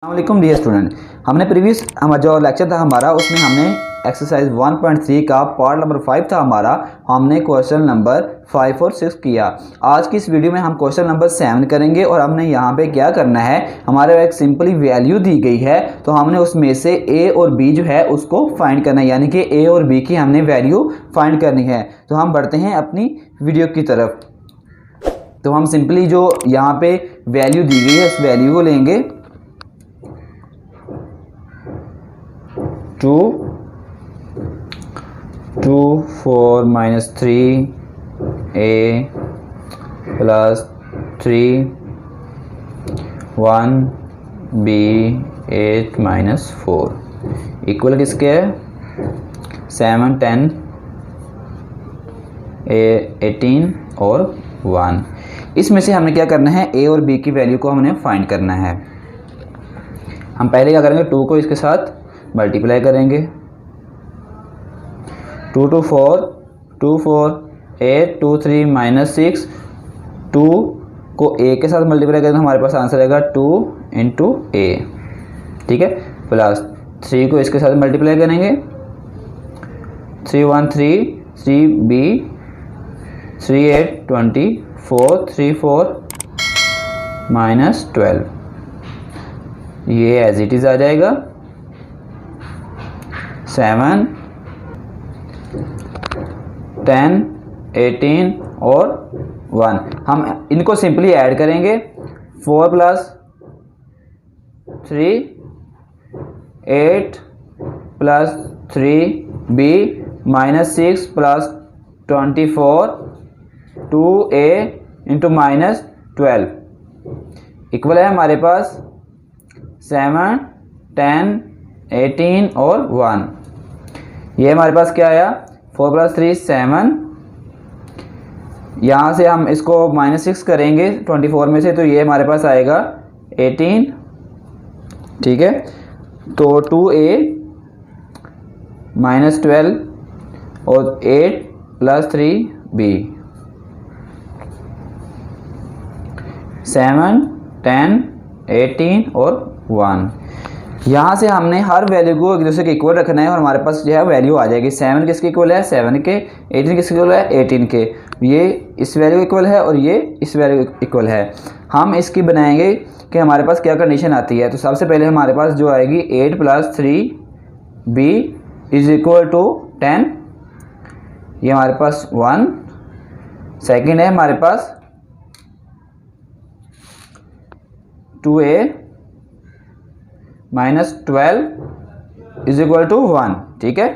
अस्सलामुअलैकुम dear student, हमने previous हमारा जो लेक्चर था हमारा उसमें हमने एक्सरसाइज 1.3 का पार्ट नंबर 5 था हमारा, हमने क्वेश्चन नंबर 5 और 6 किया। आज की इस वीडियो में हम क्वेश्चन नंबर 7 करेंगे और हमने यहाँ पे क्या करना है, हमारे एक सिंपली वैल्यू दी गई है तो हमने उसमें से ए और बी जो है उसको फाइंड करना है, यानी कि ए और बी की हमने वैल्यू फाइंड करनी है। तो हम बढ़ते हैं अपनी वीडियो की तरफ। तो हम सिंपली जो यहाँ पे वैल्यू दी गई है उस वैल्यू को लेंगे 2 4 minus 3a plus 3 1 b 8 minus 4 equal किसके है 7 10 18 और 1। इसमें से हमने क्या करना है, a और b की वैल्यू को हमने फाइंड करना है। हम पहले क्या करेंगे, 2 को इसके साथ मल्टीप्लाई करेंगे, 2 2 4 2 4 8 2 3 माइनस 6, 2 को a के साथ मल्टीप्लाई करेंगे तो हमारे पास आंसर आएगा 2 इंटू a, ठीक है, प्लस 3 को इसके साथ मल्टीप्लाई करेंगे 3 1 3 3 b 3 8 24 3 4 माइनस 12, ये एज इट इज़ आ जाएगा 7 10 18 और 1। हम इनको सिंपली ऐड करेंगे, 4 plus 3 8 plus 3 b minus 6 plus 24 2a into minus 12 equal है हमारे पास 7 10 18 और 1। ये हमारे पास क्या आया, 4 प्लस 3 7, यहाँ से हम इसको माइनस 6 करेंगे 24 में से तो ये हमारे पास आएगा 18, ठीक है। तो 2a माइनस 12 और 8 प्लस 3b 7 10 18 और 1। यहाँ से हमने हर वैल्यू को एक दूसरे के इक्वल रखना है और हमारे पास जो है वैल्यू आ जाएगी। 7 किसके इक्वल है 7 के, 18 किसके इक्वल है 18 के, ये इस वैल्यू इक्वल है और ये इस वैल्यू इक्वल है। हम इसकी बनाएंगे कि हमारे पास क्या कंडीशन आती है। तो सबसे पहले हमारे पास जो आएगी 8 plus 3b is equal to 10, ये हमारे पास 1। सेकेंड है हमारे पास 2a minus 12 is equal to 1, ठीक है,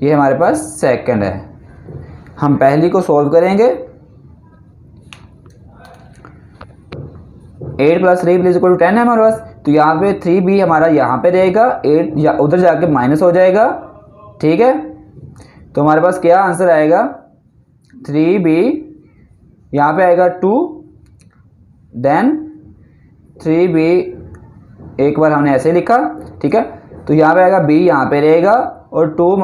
ये हमारे पास सेकंड है। हम पहली को सॉल्व करेंगे, 8 प्लस 3 इज इक्वल टू 10 है हमारे पास, तो यहाँ पे 3b हमारा यहाँ पे रहेगा, 8 या उधर जाके माइनस हो जाएगा, ठीक है। तो हमारे पास क्या आंसर आएगा, 3b यहाँ पे आएगा 2, देन 3b एक बार हमने ऐसे लिखा, ठीक है। तो यहाँ पे आएगा b यहाँ पे रहेगा और 2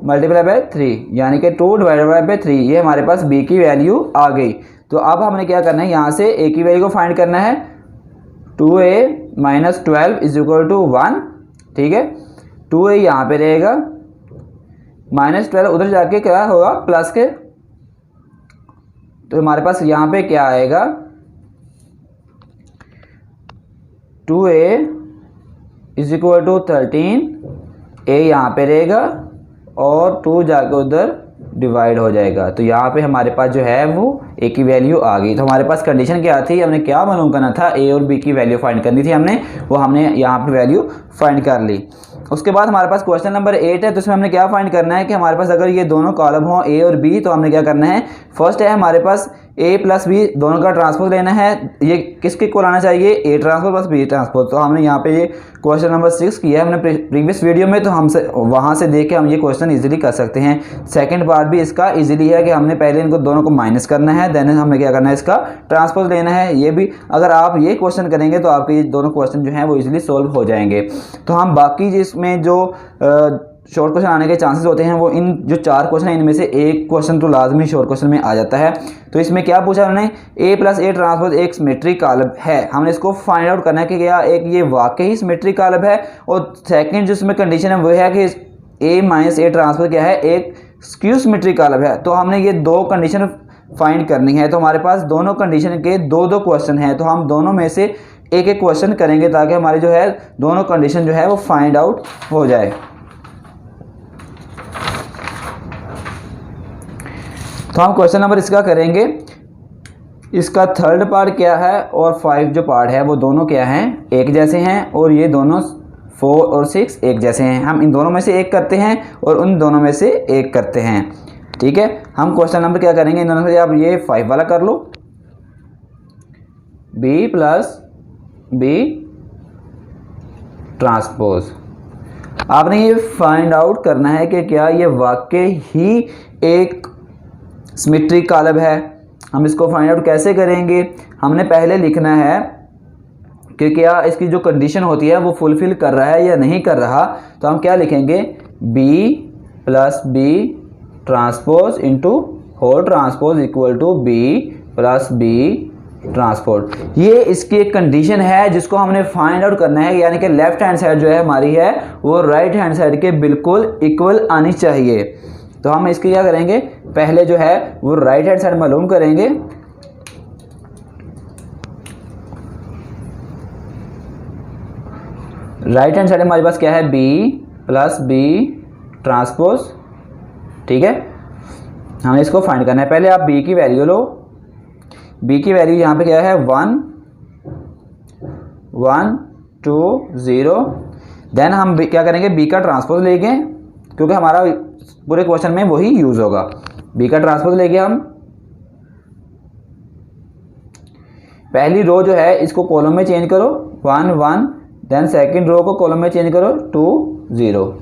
मल्टीप्लाई बाय 3 यानी कि 2 डिवाइडेड बाय 3, ये हमारे पास b की वैल्यू आ गई। तो अब हमने क्या करना है, यहाँ से a की वैल्यू को फाइंड करना है, 2a minus 12 is equal to 1, ठीक है। 2a यहाँ पे रहेगा, माइनस 12 उधर जाके क्या होगा प्लस के, तो हमारे पास यहाँ पे क्या आएगा 2a is equal to 13, a यहाँ पे रहेगा और 2 जाके उधर डिवाइड हो जाएगा। तो यहाँ पे हमारे पास जो है वो a की वैल्यू आ गई। तो हमारे पास कंडीशन क्या थी, हमने क्या मालूम करना था, a और b की वैल्यू फाइंड करनी थी हमने, वो हमने यहाँ पे वैल्यू फाइंड कर ली। उसके बाद हमारे पास क्वेश्चन नंबर 8 है, तो इसमें हमने क्या फाइंड करना है कि हमारे पास अगर ये दोनों कॉलम हो a और b, तो हमने क्या करना है, फर्स्ट है हमारे पास a प्लस बी दोनों का ट्रांसपोज लेना है। ये किसके इक्वल आना चाहिए, a transpose plus b transpose. तो हमने यहाँ पे ये क्वेश्चन नंबर 6 किया है हमने प्रीवियस वीडियो में, तो हमसे वहाँ से देख के हम ये क्वेश्चन इजीली कर सकते हैं। सेकंड पार्ट भी इसका इजीली है कि हमने पहले इनको दोनों को माइनस करना है, देन हमें क्या करना है, इसका ट्रांसपोज लेना है। ये भी अगर आप ये क्वेश्चन करेंगे तो आपके ये दोनों क्वेश्चन जो हैं वो इजीली सोल्व हो जाएंगे। तो हम बाकी जिसमें जो शॉर्ट क्वेश्चन आने के चांसेस होते हैं वो इन जो 4 क्वेश्चन है इनमें से एक क्वेश्चन तो लाजमी शॉर्ट क्वेश्चन में आ जाता है। तो इसमें क्या पूछा उन्होंने, A + A ट्रांसपोज एक सिमेट्रिक कॉलम है, हमने इसको फाइंड आउट करना है कि क्या एक ये वाकई सिमेट्रिक कॉलम है, और सेकंड जिसमें कंडीशन है वो है कि A - A ट्रांसपोज क्या है, एक स्क्यू सिमेट्रिक कॉलम है। तो हमने ये 2 कंडीशन फाइंड करनी है। तो हमारे पास दोनों कंडीशन के 2-2 क्वेश्चन हैं, तो हम दोनों में से एक-एक क्वेश्चन करेंगे ताकि हमारी जो है दोनों कंडीशन जो है वो फाइंड आउट हो जाए। तो हम क्वेश्चन नंबर इसका करेंगे, इसका थर्ड पार्ट क्या है और 5 जो पार्ट है वो दोनों क्या हैं, एक जैसे हैं, और ये दोनों 4 और 6 एक जैसे हैं। हम इन दोनों में से एक करते हैं और उन दोनों में से एक करते हैं। ठीक है, हम क्वेश्चन नंबर क्या करेंगे, इन दोनों में आप ये 5 वाला कर लो, B + B ट्रांसपोज। आपने ये फाइंड आउट करना है कि क्या ये वाकई ही एक सिमेट्रिक कॉलम है। हम इसको फाइंड आउट कैसे करेंगे, हमने पहले लिखना है कि क्या इसकी जो कंडीशन होती है वो फुलफिल कर रहा है या नहीं कर रहा। तो हम क्या लिखेंगे, B + B transpose into whole transpose equal to B + B transport. ये इसकी एक कंडीशन है जिसको हमने फाइंड आउट करना है, यानी कि लेफ्ट हैंड साइड जो है हमारी है वो राइट हैंड साइड के बिल्कुल इक्वल आनी चाहिए। तो हम इसकी क्या करेंगे, पहले जो है वो राइट हैंड साइड मालूम करेंगे। राइट हैंड साइड हमारे पास क्या है, B + B ट्रांसपोज। ठीक है, हमें इसको फाइंड करना है। पहले आप B की वैल्यू लो, B की वैल्यू यहाँ पे क्या है 1 1 2 0। देन हम क्या करेंगे, B का ट्रांसपोज लेंगे क्योंकि हमारा पूरे क्वेश्चन में वही यूज होगा। B का ट्रांसपोज लेंगे हम, पहली रो जो है इसको कॉलम में चेंज करो 1 1, देन सेकंड रो को कॉलम में चेंज करो 2 0।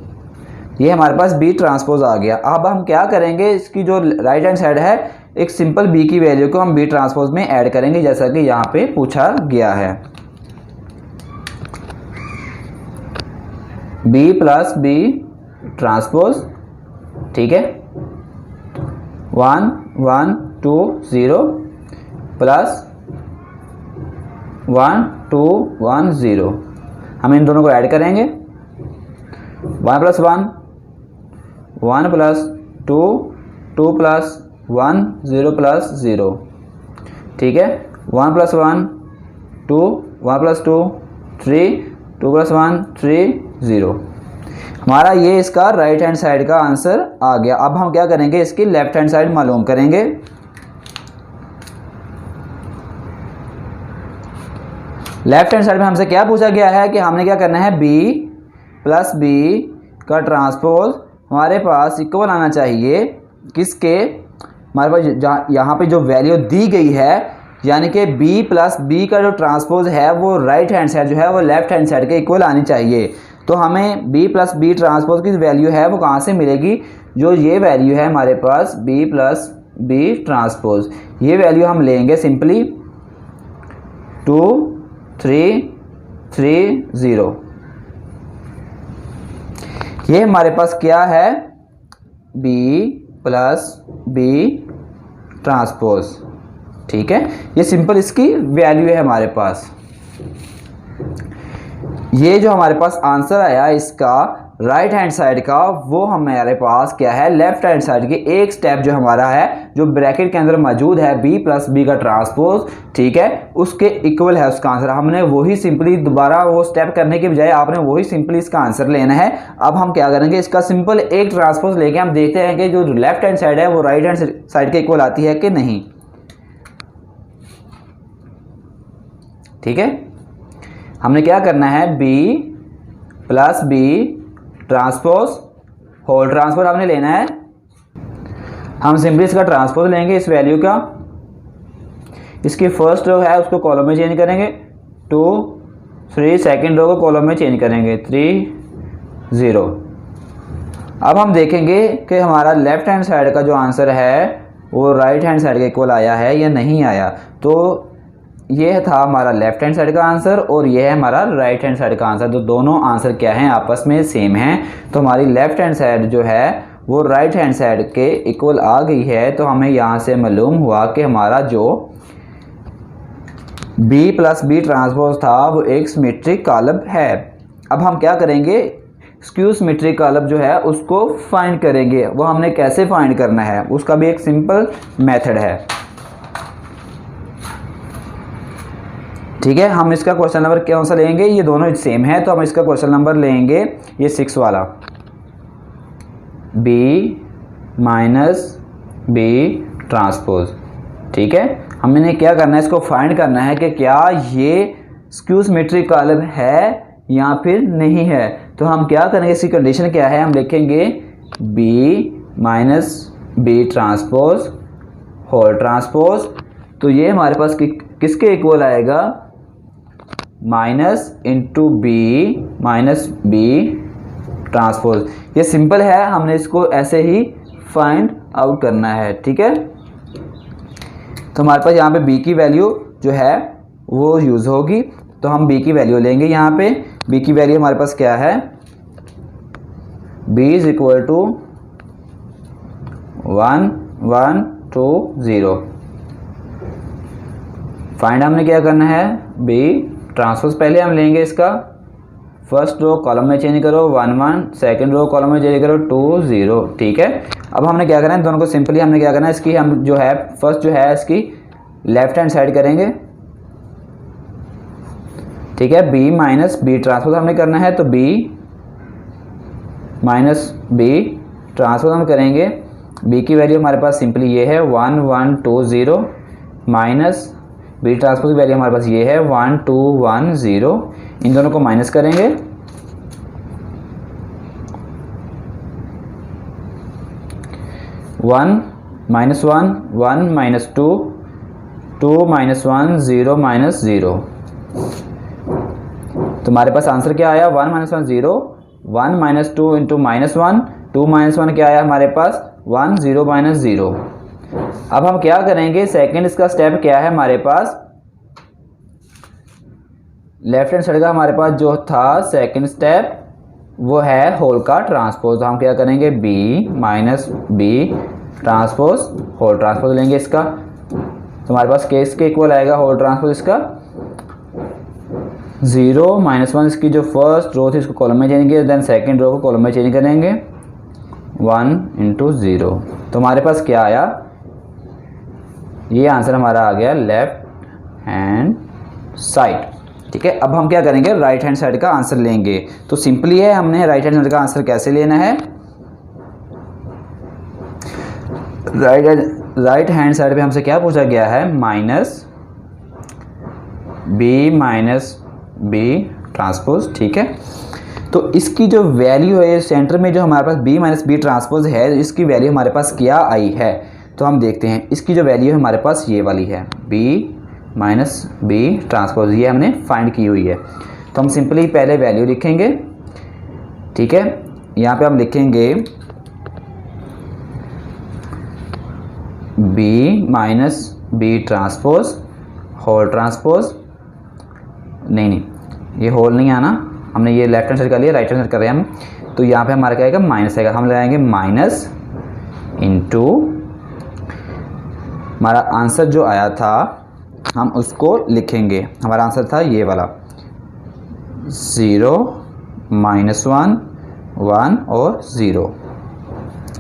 ये हमारे पास B ट्रांसपोज आ गया। अब हम क्या करेंगे, इसकी जो राइट हैंड साइड है एक सिंपल B की वैल्यू को हम B ट्रांसपोज में ऐड करेंगे जैसा कि यहाँ पे पूछा गया है। B + B transpose. ठीक है, 1 1 2 0 प्लस 1 2 1 0। हम इन दोनों को ऐड करेंगे, 1 + 1 1 + 2 2 + 1 0 + 0। ठीक है, 1 + 1 2 1 + 2 3 2 + 1 3 0। हमारा ये इसका राइट हैंड साइड का आंसर आ गया। अब हम क्या करेंगे, इसकी लेफ्ट हैंड साइड मालूम करेंगे। लेफ्ट हैंड साइड में हमसे क्या पूछा गया है कि हमने क्या करना है, B + B का ट्रांसपोज हमारे पास इक्वल आना चाहिए किसके, हमारे पास यहाँ पे जो वैल्यू दी गई है, यानी कि B + B का जो ट्रांसपोज है वो राइट हैंड साइड जो है वो लेफ्ट हैंड साइड के इक्वल आनी चाहिए। तो हमें B + B ट्रांसपोज की वैल्यू है वो कहाँ से मिलेगी, जो ये वैल्यू है हमारे पास B + B ट्रांसपोज, ये वैल्यू हम लेंगे सिंपली 2 3 3 0। ये हमारे पास क्या है, B + B ट्रांसपोज। ठीक है, ये सिंपल इसकी वैल्यू है हमारे पास। ये जो हमारे पास आंसर आया इसका राइट हैंड साइड का, वो हमारे पास क्या है, लेफ्ट हैंड साइड के एक स्टेप जो हमारा है जो ब्रैकेट के अंदर मौजूद है B + B का ट्रांसपोज, ठीक है, उसके इक्वल है उसका आंसर। हमने वही सिंपली दोबारा वो स्टेप करने के बजाय आपने वही सिंपली इसका आंसर लेना है। अब हम क्या करेंगे, इसका सिंपल एक ट्रांसपोज लेके हम देखते हैं कि जो लेफ्ट हैंड साइड है वो राइट हैंड साइड के इक्वल आती है कि नहीं। ठीक है, हमने क्या करना है, B + B transpose whole transpose हमने लेना है। हम सिंपली इसका ट्रांसपोज लेंगे इस वैल्यू का, इसकी फर्स्ट रो है उसको कॉलम में चेंज करेंगे 2 3, सेकंड रो को कॉलम में चेंज करेंगे 3 0। अब हम देखेंगे कि हमारा लेफ्ट हैंड साइड का जो आंसर है वो राइट हैंड साइड के इक्वल आया है या नहीं आया। तो ये था हमारा लेफ्ट हैंड साइड का आंसर और ये है हमारा राइट हैंड साइड का आंसर। तो दोनों आंसर क्या हैं, आपस में सेम हैं। तो हमारी लेफ्ट हैंड साइड जो है वो राइट हैंड साइड के इक्वल आ गई है। तो हमें यहाँ से मालूम हुआ कि हमारा जो B प्लस B ट्रांसपोज था वो एक सिमेट्रिक कॉलम है। अब हम क्या करेंगे, स्क्यू सिमेट्रिक कॉलम जो है उसको फाइंड करेंगे। वो हमने कैसे फाइंड करना है, उसका भी एक सिंपल मेथड है। ठीक है, हम इसका क्वेश्चन नंबर कौन सा लेंगे, ये दोनों सेम है तो हम इसका क्वेश्चन नंबर लेंगे ये 6 वाला, B माइनस B ट्रांसपोज। ठीक है, हमने क्या करना है, इसको फाइंड करना है कि क्या ये स्क्यू सिमेट्रिक कॉलम है या फिर नहीं है। तो हम क्या करेंगे, इसकी कंडीशन क्या है, हम लिखेंगे B minus B transpose whole transpose. तो ये हमारे पास किसके इक्वल आएगा, minus into B minus B transpose. ये सिंपल है, हमने इसको ऐसे ही फाइंड आउट करना है। ठीक है, तो हमारे पास यहाँ पे B की वैल्यू जो है वो यूज़ होगी। तो हम B की वैल्यू लेंगे। यहाँ पे B की वैल्यू हमारे पास क्या है, B is equal to 1 1 2 0। Find हमने क्या करना है, B ट्रांसपोज पहले हम लेंगे इसका, फर्स्ट रो कॉलम में चेंज करो 1 1, सेकंड रो कॉलम में चेंज करो 2 0। ठीक है, अब हमने क्या करना है, दोनों को सिंपली हमने क्या करना है, इसकी हम जो है फर्स्ट जो है इसकी लेफ्ट हैंड साइड करेंगे। ठीक है, B माइनस B ट्रांसपोज हमने करना है, तो B माइनस B ट्रांसपोज हम करेंगे। B की वैल्यू हमारे पास सिंपली ये है 1 1 2 0 माइनस B ट्रांसपोज की वैल्यू हमारे पास ये है 1 2 1 0। इन दोनों को माइनस करेंगे, 1 माइनस 1 1 माइनस 2 2 माइनस 1 0 माइनस 0। तो हमारे पास आंसर क्या आया, 1 minus 1 0, 1 minus 2 into minus 1, 2 minus 1 क्या आया हमारे पास 1 0 माइनस 0। अब हम क्या करेंगे, सेकंड इसका स्टेप क्या है हमारे पास, लेफ्ट हैंड साइड का हमारे पास जो था सेकंड स्टेप वो है होल का ट्रांसपोज। हम क्या करेंगे, B minus B transpose whole transpose लेंगे इसका। तो हमारे पास केस के इक्वल आएगा होल ट्रांसपोज इसका 0 माइनस 1, इसकी जो फर्स्ट रो थी इसको कॉलम में चेंज किया, देन सेकंड रो को कॉलम में चेंज करेंगे 1 इंटू 0। तो हमारे पास क्या आया, ये आंसर हमारा आ गया लेफ्ट हैंड साइड। ठीक है, अब हम क्या करेंगे, राइट हैंड साइड का आंसर लेंगे। तो सिंपली है, हमने राइट हैंड साइड का आंसर कैसे लेना है, राइट हैंड साइड पे हमसे क्या पूछा गया है, माइनस B ट्रांसपोज। ठीक है, तो इसकी जो वैल्यू है सेंटर में जो हमारे पास B माइनस B ट्रांसपोज है, इसकी वैल्यू हमारे पास क्या आई है, तो हम देखते हैं। इसकी जो वैल्यू है हमारे पास ये वाली है, B माइनस B ट्रांसपोज, ये हमने फाइंड की हुई है। तो हम सिंपली पहले वैल्यू लिखेंगे। ठीक है, यहाँ पे हम लिखेंगे B minus B transpose whole transpose, नहीं ये होल नहीं आना, हमने ये लेफ्ट हैंड साइड कर लिया, राइट हैंड साइड कर रहे हैं हम। तो यहाँ पे हमारा क्या आएगा, माइनस आएगा, हम लगाएंगे माइनस इंटू हमारा आंसर जो आया था हम उसको लिखेंगे। हमारा आंसर था ये वाला 0 माइनस 1 1 और 0।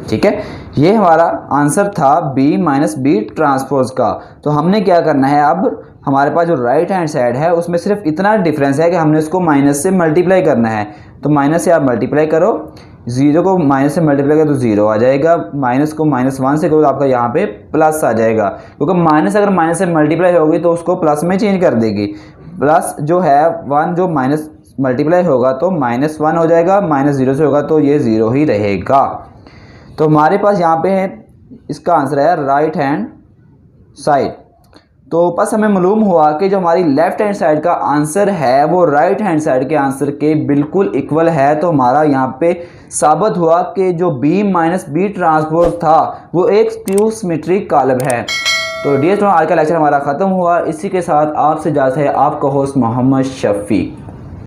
ठीक है, ये हमारा आंसर था B माइनस B ट्रांसपोज का। तो हमने क्या करना है, अब हमारे पास जो राइट हैंड साइड है उसमें सिर्फ इतना डिफरेंस है कि हमने उसको माइनस से मल्टीप्लाई करना है। तो माइनस से आप मल्टीप्लाई करो, 0 को माइनस से मल्टीप्लाई करो तो 0 आ जाएगा, माइनस को माइनस 1 से करो तो आपका यहाँ पे प्लस आ जाएगा, क्योंकि माइनस अगर माइनस से मल्टीप्लाई होगी तो उसको प्लस में चेंज कर देगी। प्लस जो है 1 जो माइनस मल्टीप्लाई होगा तो माइनस 1 हो जाएगा, माइनस 0 से होगा तो ये 0 ही रहेगा। तो हमारे पास यहाँ पे है इसका आंसर है राइट हैंड साइड। तो बस हमें मालूम हुआ कि जो हमारी लेफ्ट हैंड साइड का आंसर है वो राइट हैंड साइड के आंसर के बिल्कुल इक्वल है। तो हमारा यहाँ पे साबित हुआ कि जो B माइनस B ट्रांसपोज था वो एक स्क्यू सिमेट्रिक कॉलम है। तो डियर स्टूडेंट, आज का लेक्चर हमारा ख़त्म हुआ। इसी के साथ आपसे इजाज़त है, आपका होस्ट मोहम्मद शफ़ी।